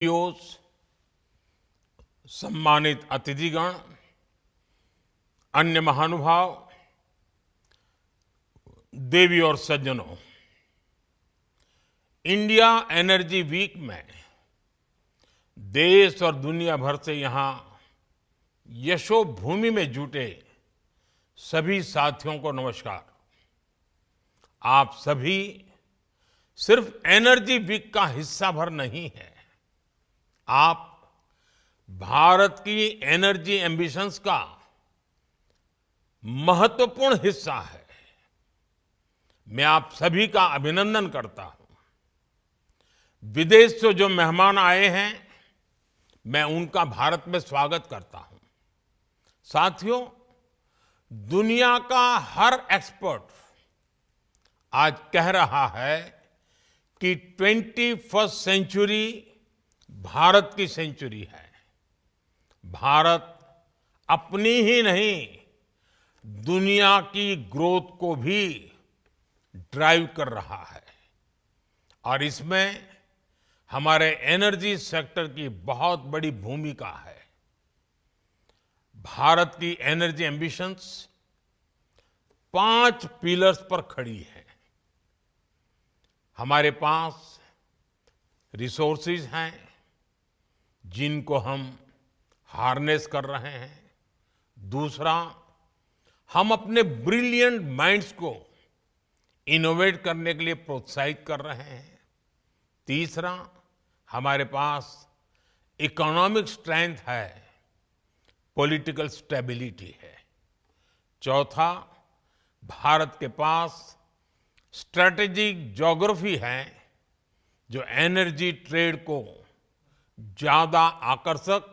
CEOs, सम्मानित अतिथिगण, अन्य महानुभाव, देवी और सज्जनों, इंडिया एनर्जी वीक में देश और दुनिया भर से यहाँ यशोभूमि में जुटे सभी साथियों को नमस्कार। आप सभी सिर्फ एनर्जी वीक का हिस्सा भर नहीं है, आप भारत की एनर्जी एम्बिशंस का महत्वपूर्ण हिस्सा है। मैं आप सभी का अभिनंदन करता हूं। विदेश से जो मेहमान आए हैं, मैं उनका भारत में स्वागत करता हूं। साथियों, दुनिया का हर एक्सपर्ट आज कह रहा है कि 21st सेंचुरी भारत की सेंचुरी है। भारत अपनी ही नहीं, दुनिया की ग्रोथ को भी ड्राइव कर रहा है और इसमें हमारे एनर्जी सेक्टर की बहुत बड़ी भूमिका है। भारत की एनर्जी एम्बिशंस 5 पिलर्स पर खड़ी है। हमारे पास रिसोर्सेज हैं जिनको हम हार्नेस कर रहे हैं। दूसरा, हम अपने ब्रिलियंट माइंड्स को इनोवेट करने के लिए प्रोत्साहित कर रहे हैं। तीसरा, हमारे पास इकोनॉमिक स्ट्रेंथ है, पॉलिटिकल स्टेबिलिटी है। चौथा, भारत के पास स्ट्रेटेजिक ज्योग्राफी है जो एनर्जी ट्रेड को ज्यादा आकर्षक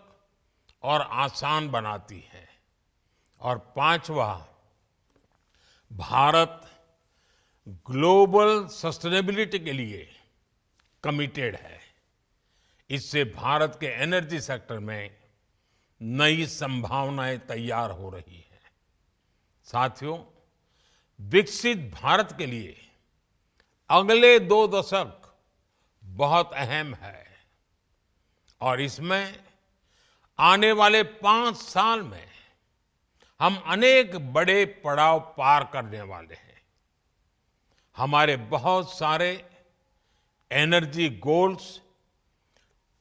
और आसान बनाती है। और पांचवा, भारत ग्लोबल सस्टेनेबिलिटी के लिए कमिटेड है। इससे भारत के एनर्जी सेक्टर में नई संभावनाएं तैयार हो रही हैं। साथियों, विकसित भारत के लिए अगले 2 दशक बहुत अहम है और इसमें आने वाले 5 साल में हम अनेक बड़े पड़ाव पार करने वाले हैं। हमारे बहुत सारे एनर्जी गोल्स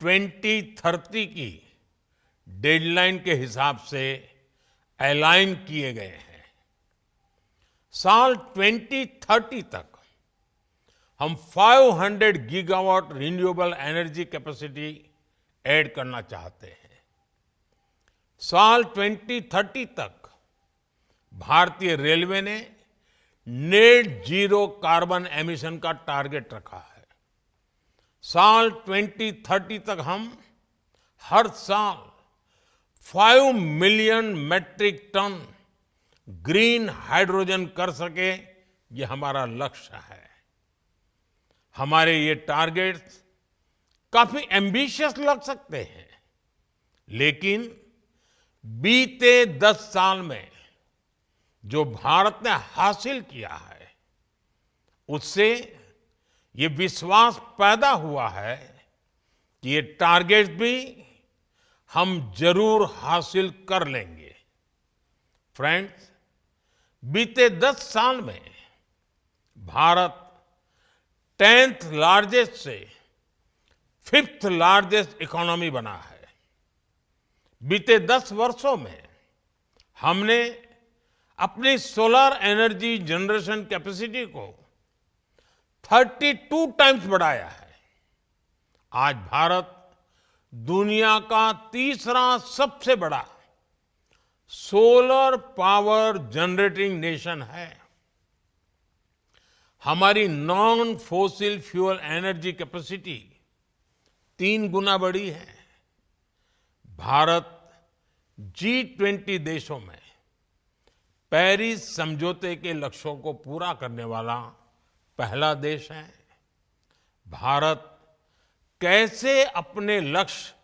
2030 की डेडलाइन के हिसाब से अलाइन किए गए हैं। साल 2030 तक हम 500 gigawatt renewable energy capacity add करना चाहते हैं। साल 2030 तक भारतीय रेलवे ने नेट जीरो कार्बन एमिशन का टारगेट रखा है। साल 2030 तक हम हर साल 5 million metric ton green hydrogen कर सके, ये हमारा लक्ष्य है। हमारे ये टारगेट्स काफी एम्बिशियस लग सकते हैं, लेकिन बीते 10 साल में जो भारत ने हासिल किया है, उससे ये विश्वास पैदा हुआ है कि ये टारगेट्स भी हम जरूर हासिल कर लेंगे। फ्रेंड्स, बीते 10 साल में भारत 10th लार्जेस्ट से 5th लार्जेस्ट इकोनॉमी बना है। बीते 10 वर्षों में हमने अपनी सोलर एनर्जी जनरेशन कैपेसिटी को 32 टाइम्स बढ़ाया है। आज भारत दुनिया का तीसरा सबसे बड़ा सोलर पावर जनरेटिंग नेशन है। हमारी non fossil fuel energy capacity 3 गुना बढ़ी है। भारत G20 देशों में पेरिस समझौते के लक्ष्यों को पूरा करने वाला पहला देश है। भारत कैसे अपने लक्ष्य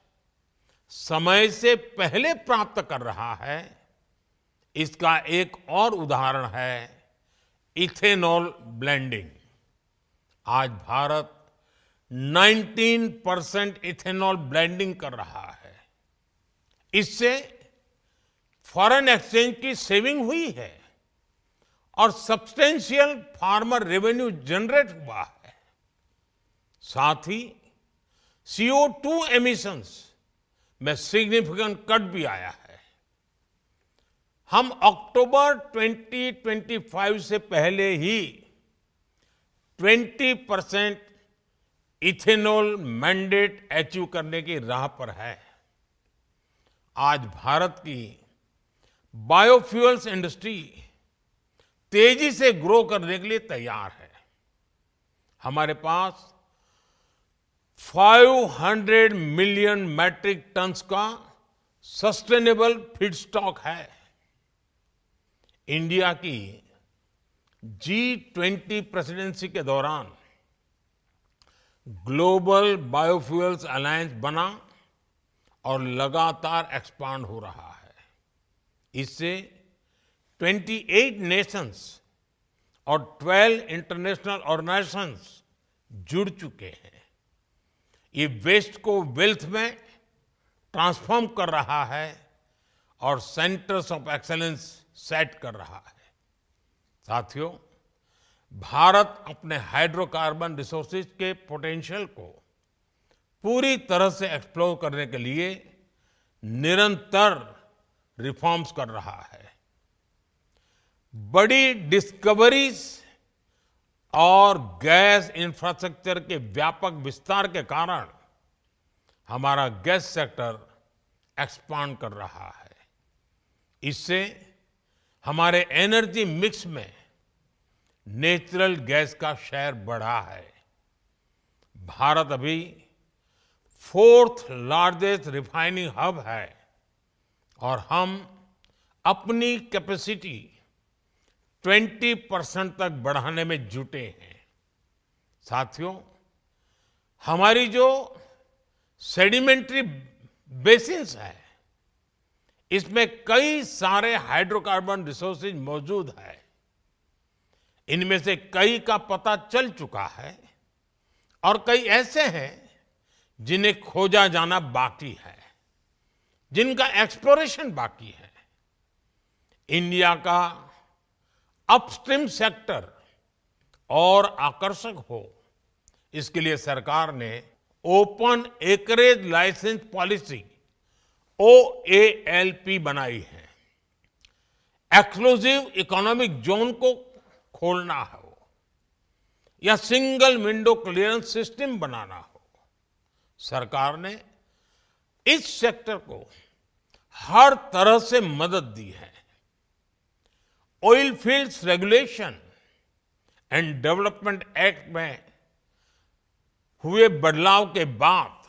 समय से पहले प्राप्त कर रहा है, इसका एक और उदाहरण है इथेनॉल ब्लेंडिंग। आज भारत 19% इथेनॉल ब्लेंडिंग कर रहा है। इससे फॉरेन एक्सचेंज की सेविंग हुई है और सब्सटेंशियल फार्मर रेवेन्यू जनरेट हुआ है। साथ ही CO2 एमिशंस में सिग्निफिकेंट कट भी आया है। हम अक्टूबर 2025 से पहले ही 20% इथेनॉल मैंडेट अचीव करने की राह पर है। आज भारत की बायोफ्यूल्स इंडस्ट्री तेजी से ग्रो करने के लिए तैयार है। हमारे पास 500 मिलियन मैट्रिक टन्स का सस्टेनेबल फीडस्टॉक है। इंडिया की G20 प्रेसिडेंसी के दौरान ग्लोबल बायोफ्यूल्स अलायंस बना और लगातार एक्सपांड हो रहा है। इससे 28 नेशंस और 12 इंटरनेशनल ऑर्गेनाइजेशंस जुड़ चुके हैं। ये वेस्ट को वेल्थ में ट्रांसफॉर्म कर रहा है और सेंटर्स ऑफ एक्सीलेंस सेट कर रहा है। साथियों, भारत अपने हाइड्रोकार्बन रिसोर्सेज के पोटेंशियल को पूरी तरह से एक्सप्लोर करने के लिए निरंतर रिफॉर्म्स कर रहा है। बड़ी डिस्कवरीज और गैस इंफ्रास्ट्रक्चर के व्यापक विस्तार के कारण हमारा गैस सेक्टर एक्सपांड कर रहा है। इससे हमारे एनर्जी मिक्स में नेचुरल गैस का शेयर बढ़ा है। भारत अभी 4th लार्जेस्ट रिफाइनिंग हब है और हम अपनी कैपेसिटी 20% तक बढ़ाने में जुटे हैं। साथियों, हमारी जो सेडिमेंट्री बेसिन्स है, इसमें कई सारे हाइड्रोकार्बन रिसोर्सेज मौजूद है। इनमें से कई का पता चल चुका है और कई ऐसे हैं जिन्हें खोजा जाना बाकी है, जिनका एक्सप्लोरेशन बाकी है। इंडिया का अपस्ट्रीम सेक्टर और आकर्षक हो, इसके लिए सरकार ने open acreage licence policy OALP बनाई है। एक्सक्लूसिव इकोनॉमिक जोन को खोलना हो या सिंगल विंडो क्लियरेंस सिस्टम बनाना हो, सरकार ने इस सेक्टर को हर तरह से मदद दी है। Oil fields regulation and development act में हुए बदलाव के बाद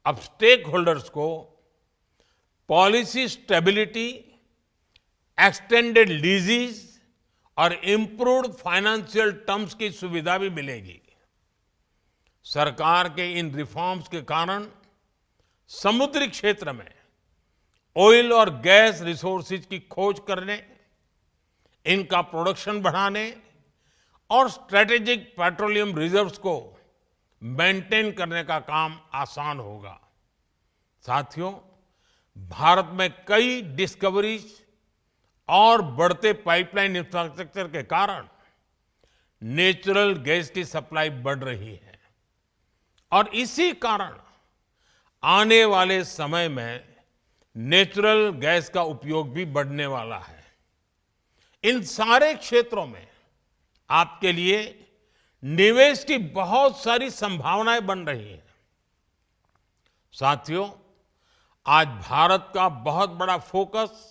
अब स्टेक होल्डर्स को पॉलिसी स्टेबिलिटी, एक्सटेंडेड लीजेस और इंप्रूव्ड फाइनेंशियल टर्म्स की सुविधा भी मिलेगी। सरकार के इन रिफॉर्म्स के कारण समुद्री क्षेत्र में ऑयल और गैस रिसोर्सेज की खोज करने, इनका प्रोडक्शन बढ़ाने और स्ट्रेटेजिक पेट्रोलियम रिजर्व्स को मेंटेन करने का काम आसान होगा। साथियों, भारत में कई डिस्कवरीज और बढ़ते पाइपलाइन इंफ्रास्ट्रक्चर के कारण नेचुरल गैस की सप्लाई बढ़ रही है और इसी कारण आने वाले समय में नेचुरल गैस का उपयोग भी बढ़ने वाला है। इन सारे क्षेत्रों में आपके लिए निवेश की बहुत सारी संभावनाएं बन रही हैं। साथियों, आज भारत का बहुत बड़ा फोकस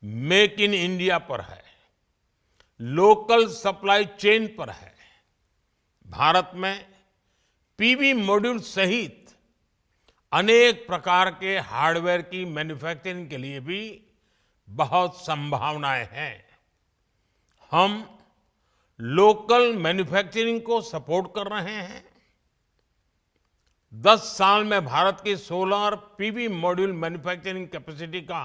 मेक इन इंडिया पर है, लोकल सप्लाई चेन पर है। भारत में पीवी मॉड्यूल सहित अनेक प्रकार के हार्डवेयर की मैन्युफैक्चरिंग के लिए भी बहुत संभावनाएं हैं। हम लोकल मैन्युफैक्चरिंग को सपोर्ट कर रहे हैं। 10 साल में भारत की solar PV module manufacturing capacity का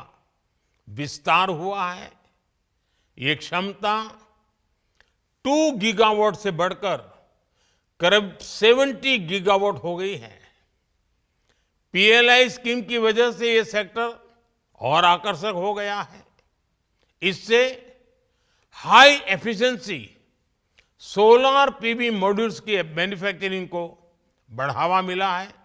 विस्तार हुआ है। ये क्षमता 2 गीगावाट से बढ़कर करीब 70 गीगावाट हो गई है। पीएलआई स्कीम की वजह से ये सेक्टर और आकर्षक हो गया है। इससे high efficiency solar PV modules की मैन्युफैक्चरिंग को बढ़ावा मिला है।